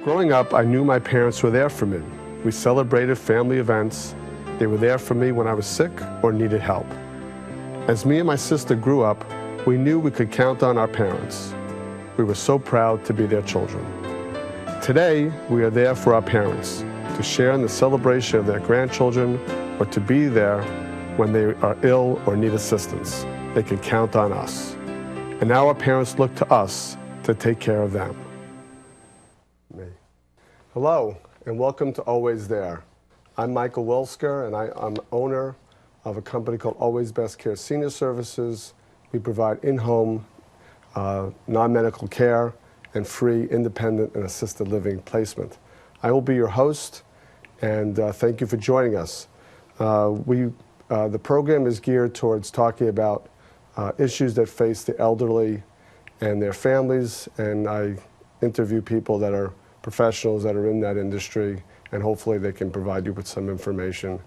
Growing up, I knew my parents were there for me. We celebrated family events. They were there for me when I was sick or needed help. As me and my sister grew up, we knew we could count on our parents. We were so proud to be their children. Today, we are there for our parents, to share in the celebration of their grandchildren or to be there when they are ill or need assistance. They can count on us. And now our parents look to us to take care of them. Hello, and welcome to Always There. I'm Michael Wilsker, and I'm owner of a company called Always Best Care Senior Services. We provide in-home, non-medical care and free independent and assisted living placement. I will be your host, and thank you for joining us. The program is geared towards talking about issues that face the elderly and their families, and I interview people that are professionals that are in that industry, and hopefully they can provide you with some information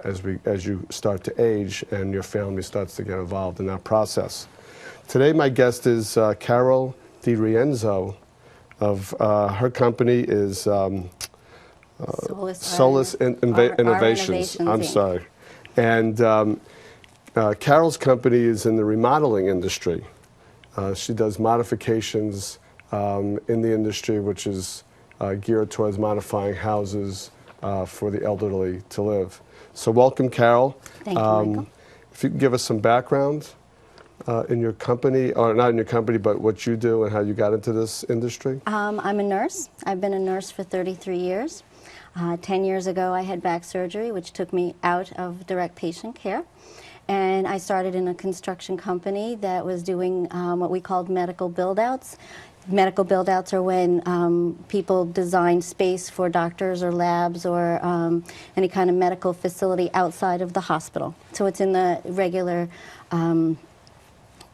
as you start to age and your family starts to get involved in that process. Today my guest is Carol DiRienzo. Her company is Solace Innovations. I'm sorry. And Carol's company is in the remodeling industry. She does modifications in the industry, which is geared towards modifying houses for the elderly to live. So welcome, Carol. Thank you, Michael. If you could give us some background in your company, or not in your company, but what you do and how you got into this industry. I'm a nurse. I've been a nurse for 33 years. 10 years ago, I had back surgery, which took me out of direct patient care. And I started in a construction company that was doing what we called medical build-outs. Medical build-outs are when people design space for doctors or labs or any kind of medical facility outside of the hospital. So it's in the regular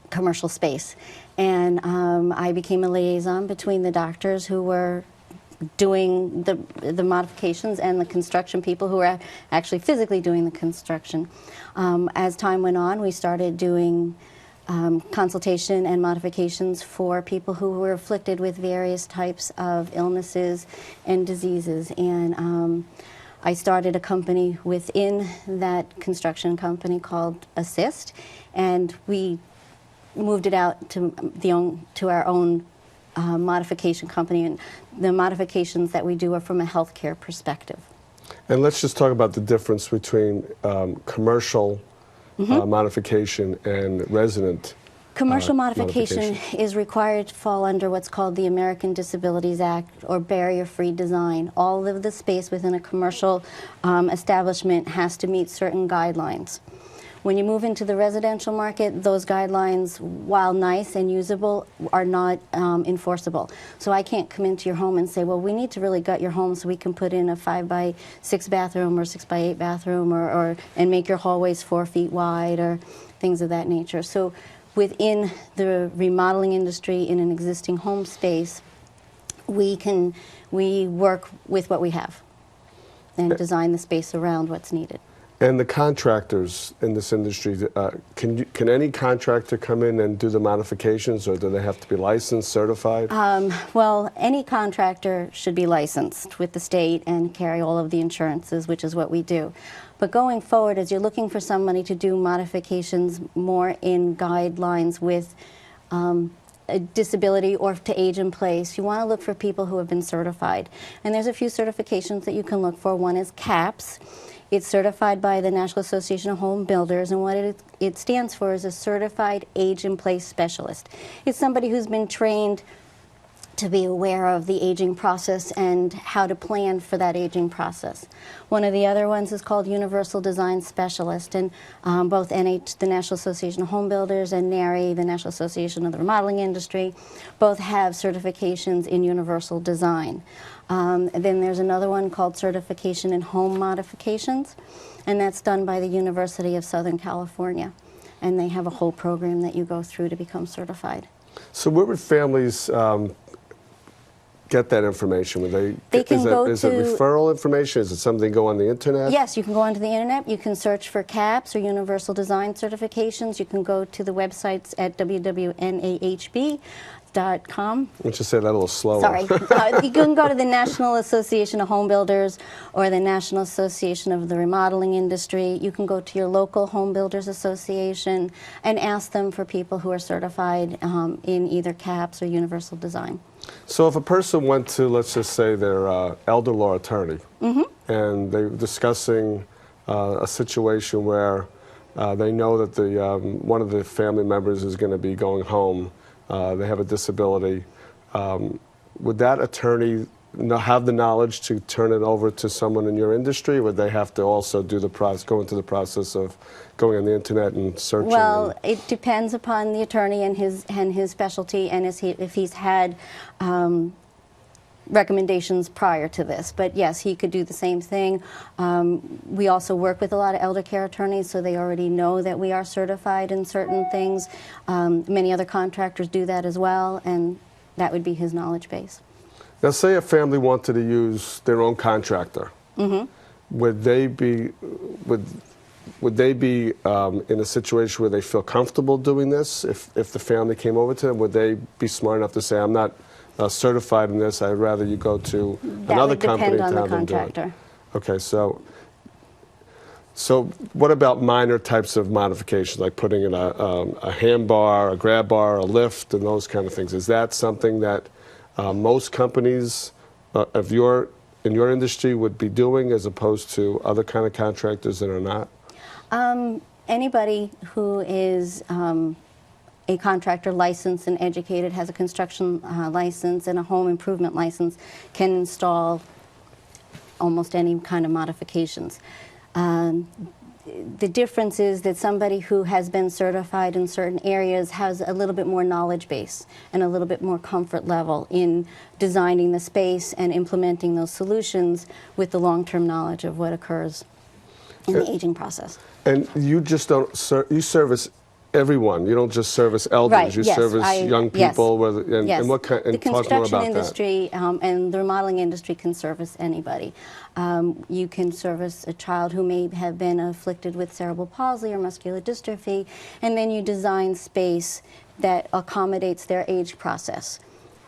commercial space. And I became a liaison between the doctors who were doing the modifications and the construction people who were actually physically doing the construction. As time went on, we started doing consultation and modifications for people who were afflicted with various types of illnesses and diseases. And I started a company within that construction company called Assist, and we moved it out to our own modification company. And the modifications that we do are from a healthcare perspective. And let's just talk about the difference between commercial modification and resident Commercial modification is required to fall under what's called the American Disabilities Act, or barrier-free design. All of the space within a commercial establishment has to meet certain guidelines. When you move into the residential market, those guidelines, while nice and usable, are not enforceable. So I can't come into your home and say, well, we need to really gut your home so we can put in a 5x6 bathroom or 6x8 bathroom and make your hallways 4 feet wide or things of that nature. So within the remodeling industry in an existing home space, we work with what we have and design the space around what's needed. And the contractors in this industry, can any contractor come in and do the modifications, or do they have to be licensed, certified? Well, any contractor should be licensed with the state and carry all of the insurances, which is what we do. But going forward, as you're looking for somebody to do modifications more in guidelines with a disability or to age in place, you want to look for people who have been certified. And there's a few certifications that you can look for. One is CAPS. It's certified by the National Association of Home Builders, and what it stands for is a Certified Age-in-Place Specialist. It's somebody who's been trained to be aware of the aging process and how to plan for that aging process. One of the other ones is called Universal Design Specialist, and both the National Association of Home Builders, and NARI, the National Association of the Remodeling Industry, both have certifications in universal design. And then there's another one called Certification in Home Modifications, and that's done by the University of Southern California. And they have a whole program that you go through to become certified. So where would families get that information? Would they can is it referral information? Is it something go on the internet? Yes, you can go onto the internet. You can search for CAPS or Universal Design Certifications. You can go to the websites at www.nahb.org NAHB.com. Why don't you say that a little slower? Sorry. You can go to the National Association of Home Builders or the National Association of the Remodeling Industry. You can go to your local Home Builders Association and ask them for people who are certified in either CAPS or Universal Design. So if a person went to, let's just say, their elder law attorney, and they're discussing a situation where they know that one of the family members is going to be going home, they have a disability, would that attorney have the knowledge to turn it over to someone in your industry, or would they have to also do the go into the process of going on the internet and searching? Well, it depends upon the attorney and his specialty, and if he's had recommendations prior to this. But yes, he could do the same thing. We also work with a lot of elder care attorneys, so they already know that we are certified in certain things. Many other contractors do that as well, and that would be his knowledge base. Now, say a family wanted to use their own contractor. Would they be in a situation where they feel comfortable doing this? If the family came over to them, would they be smart enough to say, "I'm not certified in this. I'd rather you go to another company to have them do it"? That would depend on the contractor. Okay, so what about minor types of modifications, like putting in a hand bar, a grab bar, a lift, and those kind of things? Is that something that most companies in your industry would be doing, as opposed to other kind of contractors that are not? Anybody who is a contractor licensed and educated, has a construction license and a home improvement license, can install almost any kind of modifications. The difference is that somebody who has been certified in certain areas has a little bit more knowledge base and a little bit more comfort level in designing the space and implementing those solutions with the long-term knowledge of what occurs in the aging process. And you just don't you service everyone. You don't just service elders. Right, you yes, service young people. Yes. And what kind? And the talk more construction about industry and the remodeling industry can service anybody. You can service a child who may have been afflicted with cerebral palsy or muscular dystrophy, and then you design space that accommodates their age process.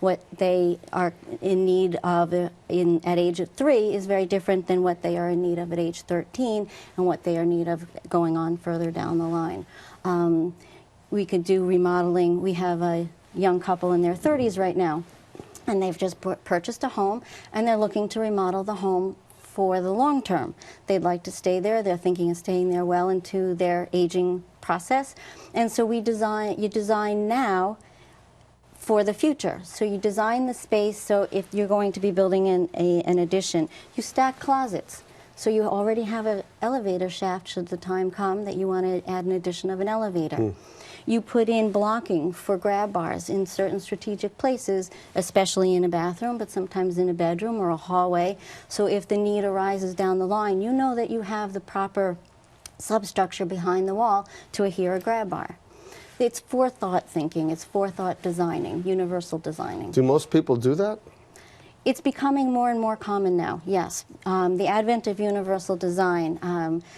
What they are in need of at age 3 is very different than what they are in need of at age 13 and what they are in need of going on further down the line. We could do remodeling. We have a young couple in their 30s right now, and they've just purchased a home, and they're looking to remodel the home for the long term. They'd like to stay there. They're thinking of staying there well into their aging process. And so you design now for the future. So you design the space, so if you're going to be building an addition, you stack closets. So you already have an elevator shaft should the time come that you want to add an addition of an elevator. You put in blocking for grab bars in certain strategic places, especially in a bathroom, but sometimes in a bedroom or a hallway. So if the need arises down the line, you know that you have the proper substructure behind the wall to adhere a grab bar. It's forethought thinking, it's forethought designing, universal designing. Do most people do that? It's becoming more and more common now, yes. The advent of universal design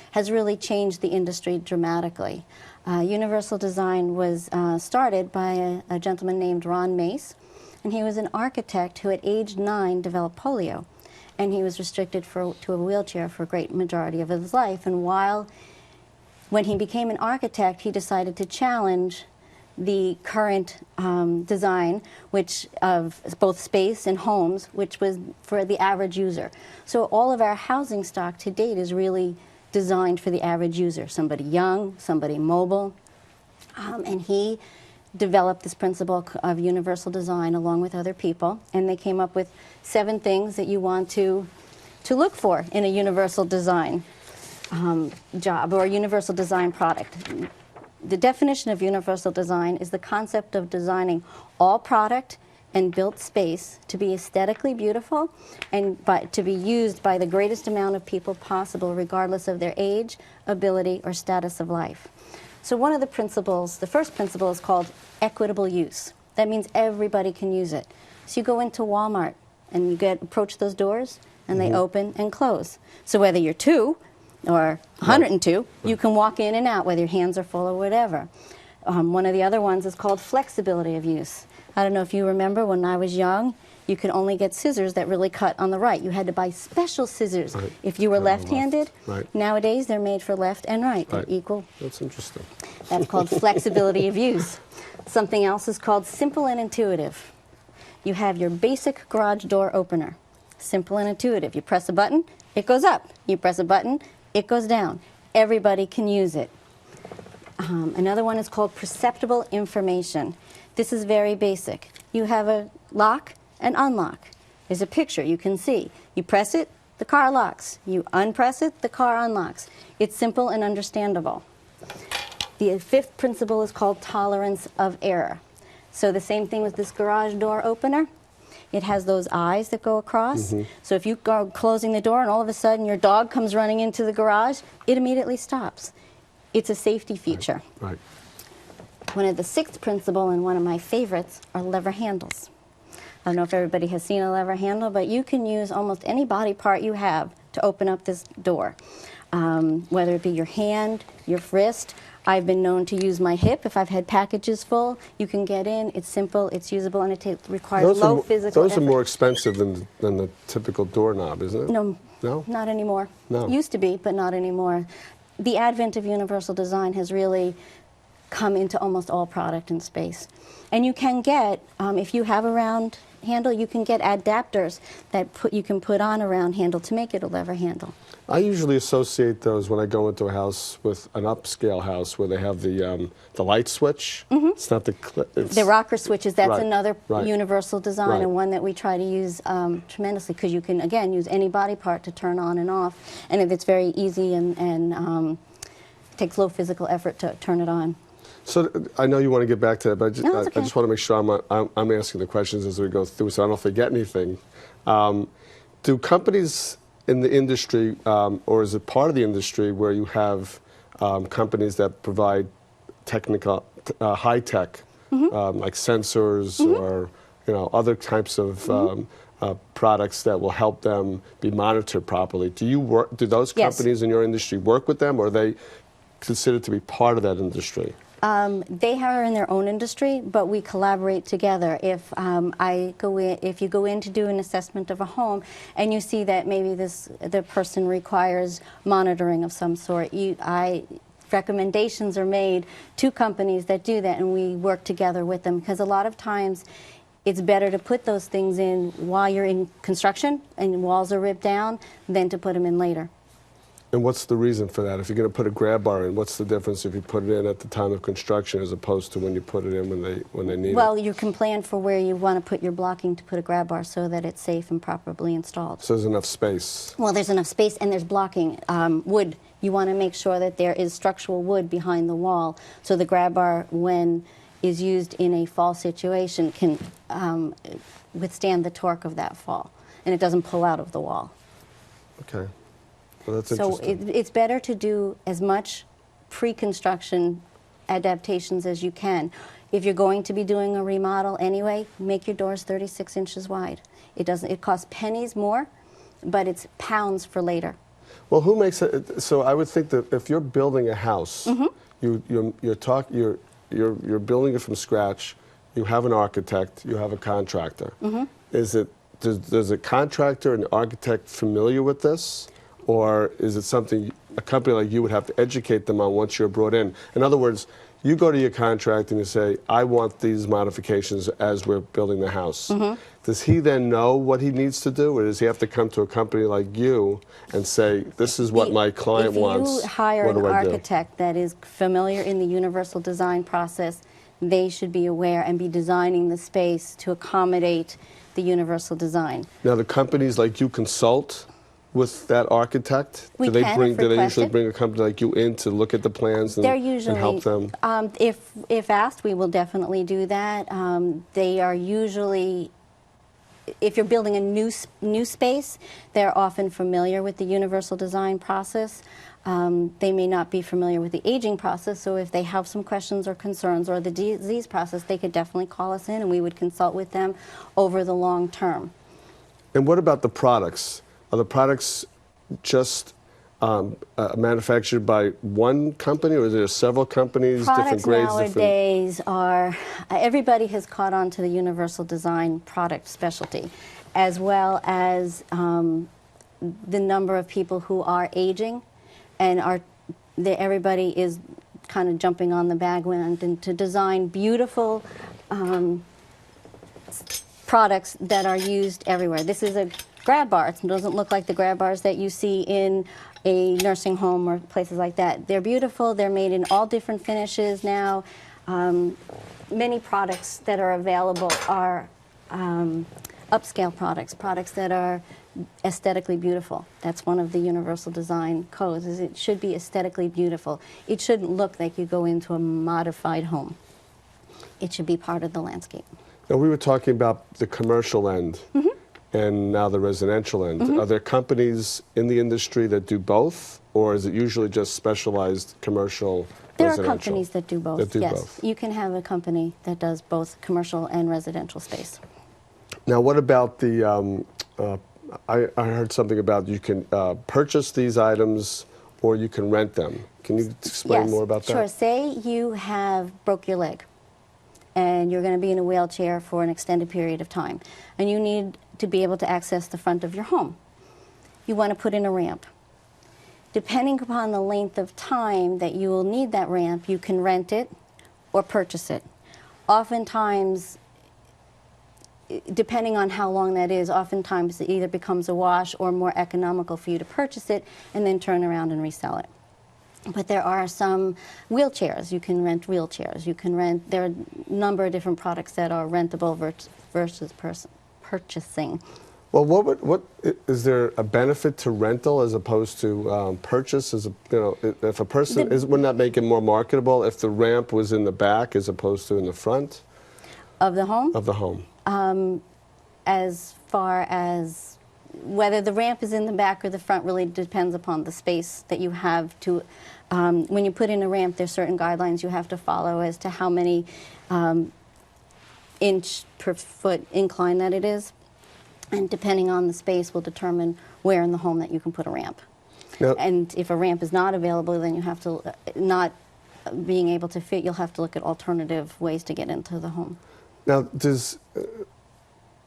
has really changed the industry dramatically. Universal design was started by a gentleman named Ron Mace, and he was an architect who at age 9 developed polio, and he was restricted to a wheelchair for a great majority of his life. And when he became an architect, he decided to challenge the current design, which of both space and homes, which was for the average user. So all of our housing stock to date is really designed for the average user, somebody young, somebody mobile, and he developed this principle of universal design along with other people, and they came up with 7 things that you want to look for in a universal design job or a universal design product. The definition of universal design is the concept of designing all product and built space to be aesthetically beautiful and to be used by the greatest amount of people possible, regardless of their age, ability, or status of life. So one of the principles, the first principle, is called equitable use. That means everybody can use it. So you go into Walmart and you approach those doors and they open and close. So whether you're 2 or 102, you can walk in and out, whether your hands are full or whatever. One of the other ones is called flexibility of use. I don't know if you remember when I was young, you could only get scissors that really cut on the right. You had to buy special scissors Right. if you were On the left. left-handed. Right. Nowadays, they're made for left and right. They're Right. equal. That's interesting. That's called flexibility of use. Something else is called simple and intuitive. You have your basic garage door opener. Simple and intuitive. You press a button, it goes up. You press a button, it goes down. Everybody can use it. Another one is called perceptible information. This is very basic. You have a lock and unlock. There's a picture you can see. You press it, the car locks. You unpress it, the car unlocks. It's simple and understandable. The fifth principle is called tolerance of error. So the same thing with this garage door opener. It has those eyes that go across. So if you go closing the door and all of a sudden your dog comes running into the garage, it immediately stops. It's a safety feature. Right. One of the sixth principle and one of my favorites are lever handles. I don't know if everybody has seen a lever handle, but you can use almost any body part you have to open up this door. Whether it be your hand, your wrist. I've been known to use my hip if I've had packages full. You can get in, it's simple, it's usable, and it requires low physical Those effort. are more expensive than the typical doorknob, isn't it? No, No? not anymore. No. Used to be, but not anymore. The advent of universal design has really come into almost all product in space. And you can get, if you have a round handle, you can get adapters that you can put on a round handle to make it a lever handle. I usually associate those when I go into a house with an upscale house where they have the light switch. It's not the The rocker switches, that's Right, another right. universal design Right. and one that we try to use tremendously because you can, again, use any body part to turn on and off. And if it's very easy and takes low physical effort to turn it on. So I know you want to get back to that, but No, it's I okay. just want to make sure I'm asking the questions as we go through, so I don't forget anything. Do companies in the industry, or is it part of the industry where you have companies that provide technical, high tech, like sensors or other types of products that will help them be monitored properly? Do those Yes. companies in your industry work with them, or are they considered to be part of that industry? They are in their own industry, but we collaborate together. If if you go in to do an assessment of a home and you see that maybe the person requires monitoring of some sort, recommendations are made to companies that do that, and we work together with them because a lot of times it's better to put those things in while you're in construction and walls are ripped down than to put them in later. And what's the reason for that? If you're going to put a grab bar in, what's the difference if you put it in at the time of construction as opposed to when you put it in when they need Well, it? you can plan for where you want to put your blocking to put a grab bar so that it's safe and properly installed. So there's enough space. Well, there's enough space and there's blocking. Wood, you want to make sure that there is structural wood behind the wall so the grab bar, when is used in a fall situation, can withstand the torque of that fall and it doesn't pull out of the wall. Okay. Well, that's So interesting. it's better to do as much pre-construction adaptations as you can. If you're going to be doing a remodel anyway, make your doors 36 inches wide. It costs pennies more, but it's pounds for later. Well, who makes it? So I would think that if you're building a house, you're building it from scratch. You have an architect. You have a contractor. Does a contractor and architect familiar with this? Or is it something a company like you would have to educate them on once you're brought in? In other words, you go to your contractor and you say, I want these modifications as we're building the house. Does he then know what he needs to do? Or does he have to come to a company like you and say, this is what my client wants? If you hire what an do I do? architect that is familiar in the universal design process, they should be aware and be designing the space to accommodate the universal design. Now, the companies like you consult with that architect? We do they can, bring? if Do they usually requested. bring a company like you in to look at the plans and, They're usually, and help them? if asked, we will definitely do that. They are usually, if you're building a new space, they're often familiar with the universal design process. They may not be familiar with the aging process, so if they have some questions or concerns or the disease process, they could definitely call us in and we would consult with them over the long term. And what about the products? Are the products just manufactured by one company, or is there several companies, different Products grades? nowadays are, everybody has caught on to the universal design product specialty, as well as the number of people who are aging, and everybody is kind of jumping on the bandwagon to design beautiful products that are used everywhere. This is a grab bar. It doesn't look like the grab bars that you see in a nursing home or places like that. They're beautiful. They're made in all different finishes now. Many products that are available are upscale products, products that are aesthetically beautiful. That's one of the universal design codes, is it should be aesthetically beautiful. It shouldn't look like you go into a modified home. It should be part of the landscape. Now, we were talking about the commercial end and now the residential end. Are there companies in the industry that do both, or is it usually just specialized commercial There are residential? companies that do both, That do yes. both. You can have a company that does both commercial and residential space. Now, what about the, I heard something about you can purchase these items or you can rent them. Can you explain more about that? Sure. Say you broke your leg and you're going to be in a wheelchair for an extended period of time, and you need to be able to access the front of your home. You want to put in a ramp. Depending upon the length of time that you will need that ramp, you can rent it or purchase it. Oftentimes, depending on how long that is, oftentimes it either becomes a wash or more economical for you to purchase it and then turn around and resell it. But there are some wheelchairs. You can rent wheelchairs. You can rent, there are a number of different products that are rentable versus purchasing. Well, what is there a benefit to rental as opposed to purchase? If a person wouldn't that make it more marketable if the ramp was in the back as opposed to in the front Of the home? of the home? As far as whether the ramp is in the back or the front really depends upon the space that you have to. When you put in a ramp, there's certain guidelines you have to follow as to how many inch per foot incline that it is. And depending on the space will determine where in the home that you can put a ramp. Now, And if a ramp is not available, then you have to, not being able to fit, you'll have to look at alternative ways to get into the home. now does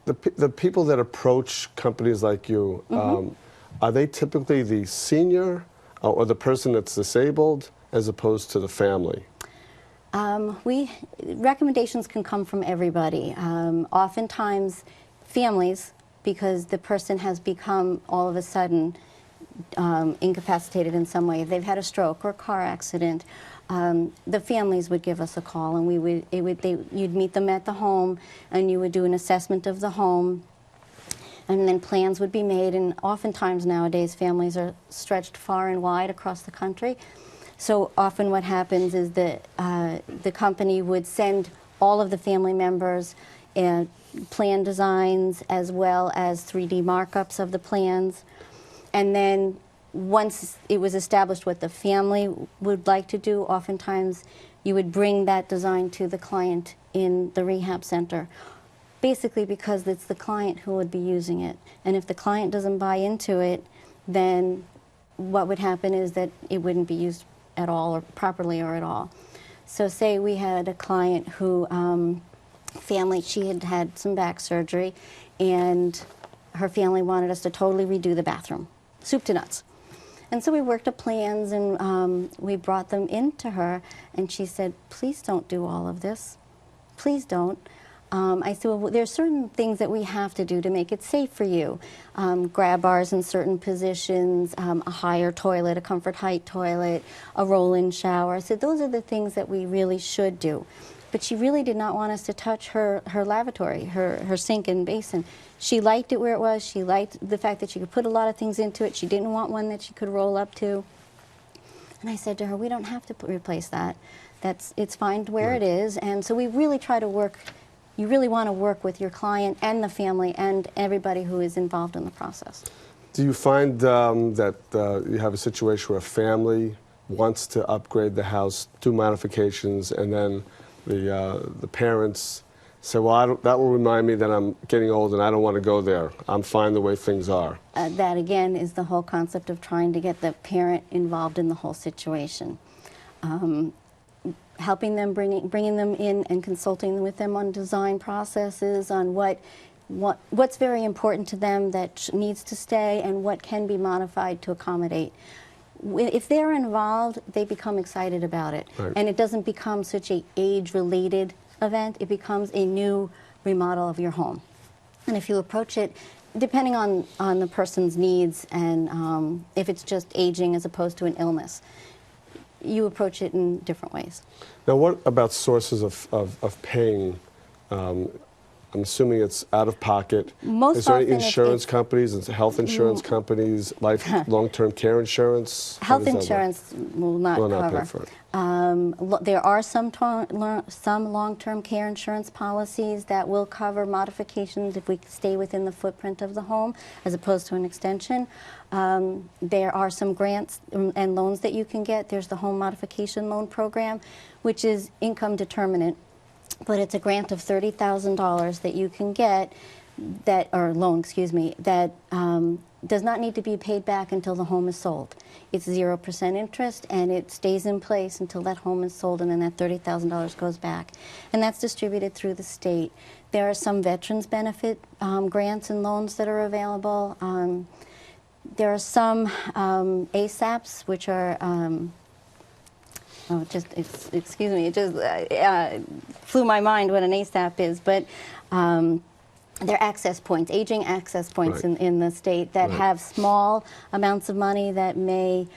the people that approach companies like you, are they typically the senior or the person that's disabled as opposed to the family? Recommendations can come from everybody. Oftentimes, families, because the person has become all of a sudden incapacitated in some way. If they've had a stroke or a car accident, the families would give us a call, and you'd meet them at the home, and you would do an assessment of the home, and then plans would be made. And oftentimes nowadays, families are stretched far and wide across the country. So often what happens is that the company would send all of the family members plan designs as well as 3D markups of the plans. And then once it was established what the family would like to do, oftentimes you would bring that design to the client in the rehab center, basically because it's the client who would be using it. And if the client doesn't buy into it, then what would happen is that it wouldn't be used at all or properly or at all. So say we had a client who, she had had some back surgery, and her family wanted us to totally redo the bathroom, soup to nuts. And so we worked up plans, and we brought them into her, and she said, please don't do all of this. Please don't. I said, well, there's certain things that we have to do to make it safe for you. Grab bars in certain positions, a higher toilet, a comfort height toilet, a roll-in shower. I said, those are the things that we really should do. But she really did not want us to touch her lavatory, her sink and basin. She liked it where it was. She liked the fact that she could put a lot of things into it. She didn't want one that she could roll up to. And I said to her, we don't have to replace that. It's fine where it is. And so we really try to work. You really want to work with your client and the family and everybody who is involved in the process. Do you find that you have a situation where a family wants to upgrade the house, do modifications, and then the parents say, well, that will remind me that I'm getting old and I don't want to go there. I'm fine the way things are. That again is the whole concept of trying to get the parent involved in the whole situation. Helping them, bringing them in and consulting with them on design processes, on what's very important to them that needs to stay and what can be modified to accommodate. If they're involved, they become excited about it. Right. And it doesn't become such a age-related event, it becomes a new remodel of your home. And if you approach it, depending on the person's needs and if it's just aging as opposed to an illness, you approach it in different ways. Now, what about sources of paying? I'm assuming it's out of pocket. Most Is there any often insurance companies, and health insurance companies, long-term care insurance? How Health does that work? insurance will not Will not cover. pay for it. There are some long-term care insurance policies that will cover modifications if we stay within the footprint of the home as opposed to an extension. There are some grants and loans that you can get. There's the Home Modification Loan Program, which is income determinant, but it's a grant of $30,000 that you can get, or loan, excuse me, that does not need to be paid back until the home is sold. It's 0% interest, and it stays in place until that home is sold, and then that $30,000 goes back. And that's distributed through the state. There are some veterans benefit grants and loans that are available. There are some ASAPs, which are excuse me, it just flew my mind what an ASAP is, but they're access points, aging access points Right. in the state that Right. have small amounts of money that may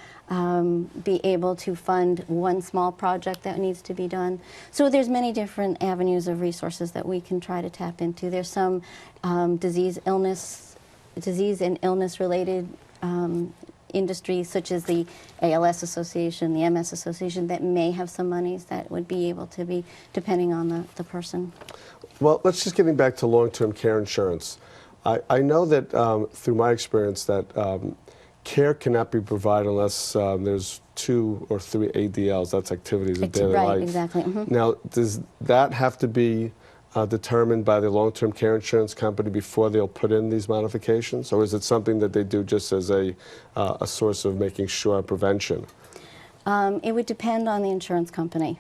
be able to fund one small project that needs to be done. So there's many different avenues of resources that we can try to tap into. There's some disease and illness related industries such as the ALS Association, the MS Association, that may have some monies that would be able to be, depending on the person. Well, let's just getting back to long-term care insurance. I know that through my experience that care cannot be provided unless there's 2 or 3 ADLs, that's activities of daily life. Right, exactly. Mm-hmm. Now, does that have to be determined by the long-term care insurance company before they'll put in these modifications? Or is it something that they do just as a source of making sure prevention? It would depend on the insurance company.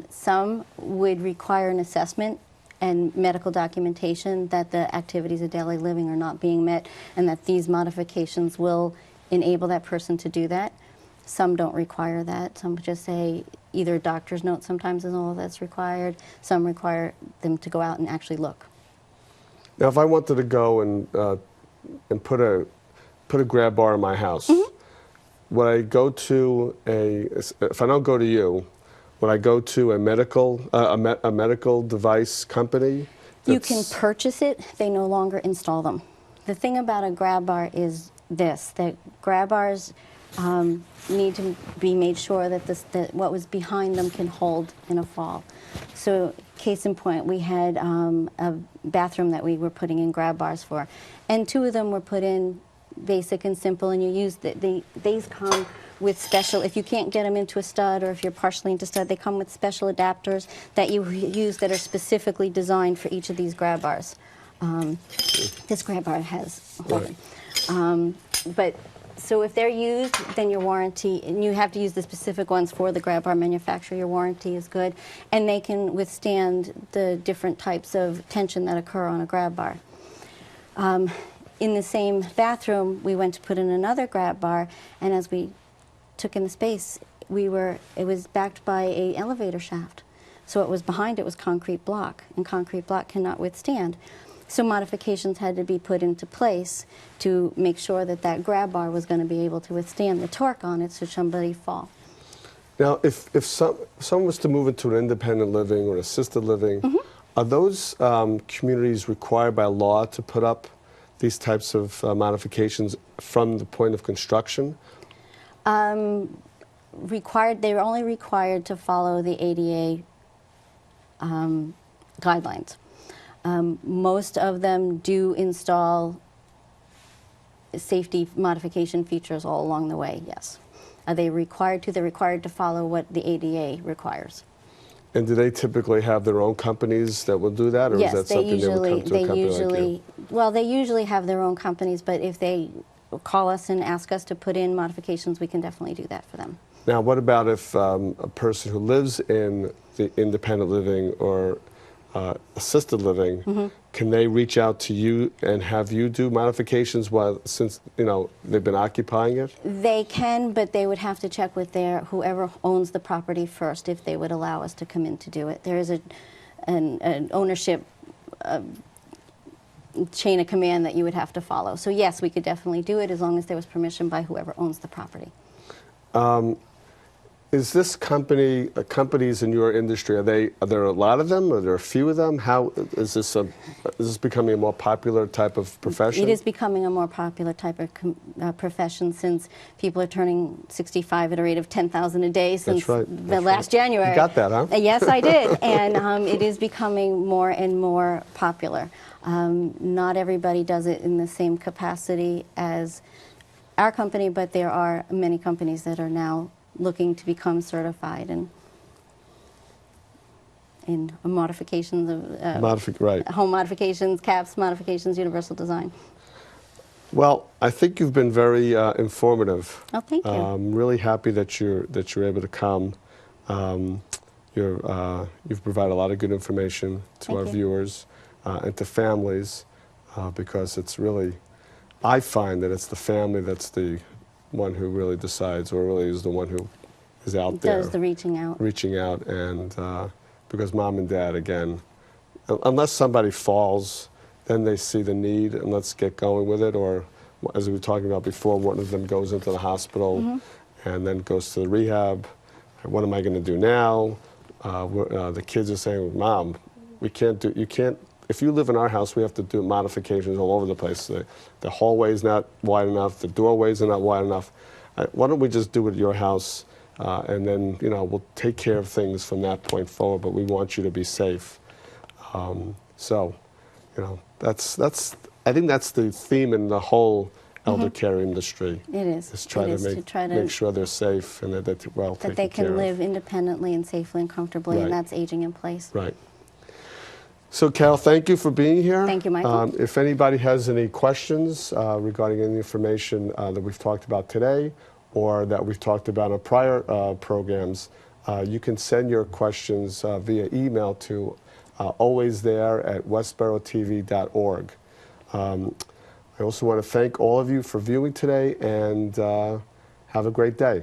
Some would require an assessment and medical documentation that the activities of daily living are not being met and that these modifications will enable that person to do that. Some don't require that. Some just say either a doctor's note sometimes is all that's required. Some require them to go out and actually look. Now, if I wanted to go and put a grab bar in my house, would I go to if I don't go to you, would I go to a medical device company? You can purchase it. They no longer install them. The thing about a grab bar is this, that grab bars need to be made sure that that what was behind them can hold in a fall. So case in point, we had a bathroom that we were putting in grab bars for, and 2 of them were put in basic and simple, and you use these come with special, if you can't get them into a stud or if you're partially into stud, they come with special adapters that you use that are specifically designed for each of these grab bars. This grab bar has, but so if they're used, then your warranty, and you have to use the specific ones for the grab bar manufacturer, your warranty is good, and they can withstand the different types of tension that occur on a grab bar. In the same bathroom, we went to put in another grab bar, and as we took in the space, it was backed by an elevator shaft. So it was behind it was concrete block, and concrete block cannot withstand. So modifications had to be put into place to make sure that that grab bar was going to be able to withstand the torque on it should somebody fall. Now, if someone was to move into an independent living or assisted living, are those communities required by law to put up these types of modifications from the point of construction? They're only required to follow the ADA guidelines. Most of them do install safety modification features all along the way, yes. Are they required to? They're required to follow what the ADA requires. And do they typically have their own companies that will do that, or Yes, is that they something they would usually, come to a company like you? well, they usually have their own companies, but if they call us and ask us to put in modifications, we can definitely do that for them. Now, what about if a person who lives in the independent living or assisted living, Mm-hmm. can they reach out to you and have you do modifications since they've been occupying it? They can, but they would have to check with whoever owns the property first if they would allow us to come in to do it. There is an ownership chain of command that you would have to follow. So yes, we could definitely do it as long as there was permission by whoever owns the property. Is this companies in your industry, are there a lot of them? Are there a few of them? How is this becoming a more popular type of profession? It is becoming a more popular type of profession since people are turning 65 at a rate of 10,000 a day since the last January. You got that, huh? Yes, I did. And it is becoming more and more popular. Not everybody does it in the same capacity as our company, but there are many companies that are now looking to become certified in modifications of right. home modifications, CAPS modifications, universal design. Well, I think you've been very informative. Oh, thank you. I'm really happy that you're able to come. You've provided a lot of good information to Thank our you. viewers and to families because it's really, I find that it's the family that's the one who really decides, or really is the one who is out there. Does the reaching out. Reaching out, and because mom and dad, again, unless somebody falls, then they see the need, and let's get going with it. Or, as we were talking about before, one of them goes into the hospital and then goes to the rehab. What am I going to do now? The kids are saying, Mom, we can't do, you can't, if you live in our house, we have to do modifications all over the place. The hallway's not wide enough, the doorways are not wide enough. Why don't we just do it at your house? And then, we'll take care of things from that point forward, but we want you to be safe. I think that's the theme in the whole elder care industry. It is. Is try to make sure they're safe and that they're well taken care of. That they can live independently and safely and comfortably, and that's aging in place. Right. So, Carol, thank you for being here. Thank you, Michael. If anybody has any questions regarding any information that we've talked about today or that we've talked about in prior programs, you can send your questions via email to alwaysthere@westborotv.org. I also want to thank all of you for viewing today, and have a great day.